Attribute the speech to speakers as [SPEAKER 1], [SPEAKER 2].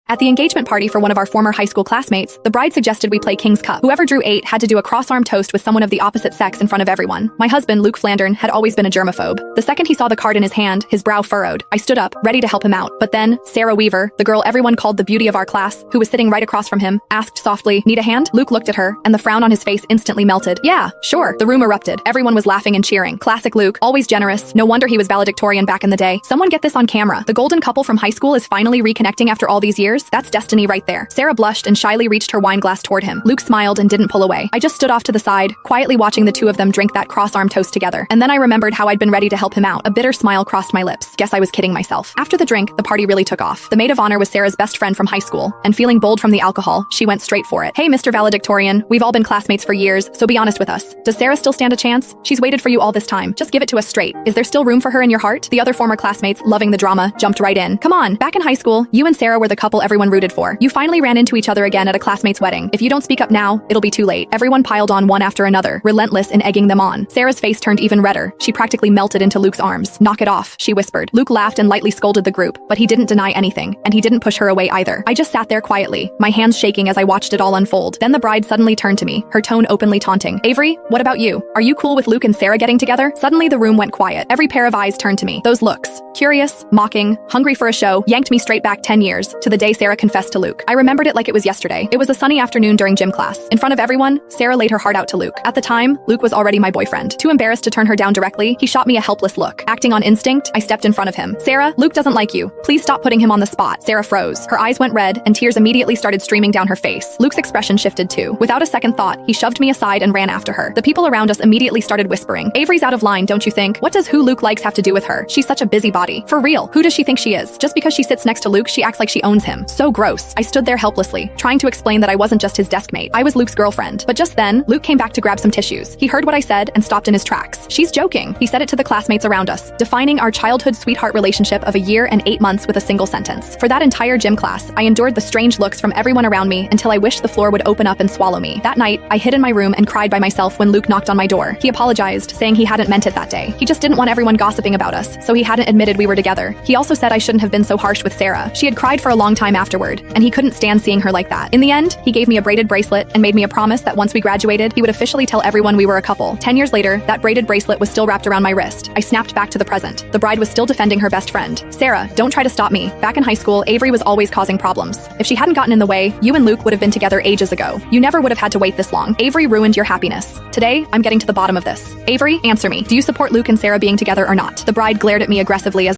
[SPEAKER 1] At the engagement party for one of our former high school classmates, the bride suggested we play King's Cup. Whoever drew 8 had to do a cross-arm toast with someone of the opposite sex in front of everyone. My husband, Luke Flandern, had always been a germaphobe. The second he saw the card in his hand, his brow furrowed. I stood up, ready to help him out. But then, Sarah Weaver, the girl everyone called the beauty of our class, who was sitting right across from him, asked softly, "Need a hand?" Luke looked at her, and the frown on his face instantly melted. "Yeah, sure." The room erupted. Everyone was laughing and cheering. Classic Luke, always generous. No wonder he was valedictorian back in the day. Someone get this on camera. The golden couple from high school is finally reconnecting after all these years. That's destiny right there. Sarah blushed and shyly reached her wine glass toward him. Luke smiled and didn't pull away. I just stood off to the side, quietly watching the two of them drink that cross-arm toast together. And then I remembered how I'd been ready to help him out. A bitter smile crossed my lips. Guess I was kidding myself. After the drink, the party really took off. The maid of honor was Sarah's best friend from high school, and feeling bold from the alcohol, she went straight for it. "Hey, Mr. Valedictorian, we've all been classmates for years, so be honest with us. Does Sarah still stand a chance? She's waited for you all this time. Just give it to us straight. Is there still room for her in your heart?" The other former classmates, loving the drama, jumped right in. "Come on, back in high school, you and Sarah were the couple everyone rooted for. You finally ran into each other again at a classmate's wedding. If you don't speak up now, it'll be too late." Everyone piled on one after another, relentless in egging them on. Sarah's face turned even redder. She practically melted into Luke's arms. "Knock it off," she whispered. Luke laughed and lightly scolded the group, but he didn't deny anything, and he didn't push her away either. I just sat there quietly, my hands shaking as I watched it all unfold. Then the bride suddenly turned to me, her tone openly taunting. "Avery, what about you? Are you cool with Luke and Sarah getting together?" Suddenly the room went quiet. Every pair of eyes turned to me. Those looks, curious, mocking, hungry for a show, yanked me straight back 10 years, to the day Sarah confessed to Luke. I remembered it like it was yesterday. It was a sunny afternoon during gym class. In front of everyone, Sarah laid her heart out to Luke. At the time, Luke was already my boyfriend. Too embarrassed to turn her down directly, he shot me a helpless look. Acting on instinct, I stepped in front of him. "Sarah, Luke doesn't like you. Please stop putting him on the spot." Sarah froze. Her eyes went red, and tears immediately started streaming down her face. Luke's expression shifted too. Without a second thought, he shoved me aside and ran after her. The people around us immediately started whispering, "Avery's out of line, don't you think? What does who Luke likes have to do with her? She's such a busybody. For real, who does she think she is? Just because she sits next to Luke, she acts like she owns him. So gross." I stood there helplessly, trying to explain that I wasn't just his desk mate. I was Luke's girlfriend. But just then, Luke came back to grab some tissues. He heard what I said and stopped in his tracks. "She's joking." He said it to the classmates around us, defining our childhood sweetheart relationship of a year and 8 months with a single sentence. For that entire gym class, I endured the strange looks from everyone around me until I wished the floor would open up and swallow me. That night, I hid in my room and cried by myself when Luke knocked on my door. He apologized, saying he hadn't meant it that day. He just didn't want everyone gossiping about us, so he hadn't admitted we were together. He also said I shouldn't have been so harsh with Sarah. She had cried for a long time afterward, and he couldn't stand seeing her like that. In the end, he gave me a braided bracelet and made me a promise that once we graduated, he would officially tell everyone we were a couple. 10 years later, that braided bracelet was still wrapped around my wrist. I snapped back to the present. The bride was still defending her best friend. "Sarah, don't try to stop me. Back in high school, Avery was always causing problems. If she hadn't gotten in the way, you and Luke would have been together ages ago. You never would have had to wait this long. Avery ruined your happiness. Today, I'm getting to the bottom of this. Avery, answer me. Do you support Luke and Sarah being together or not?" The bride glared at me aggressively as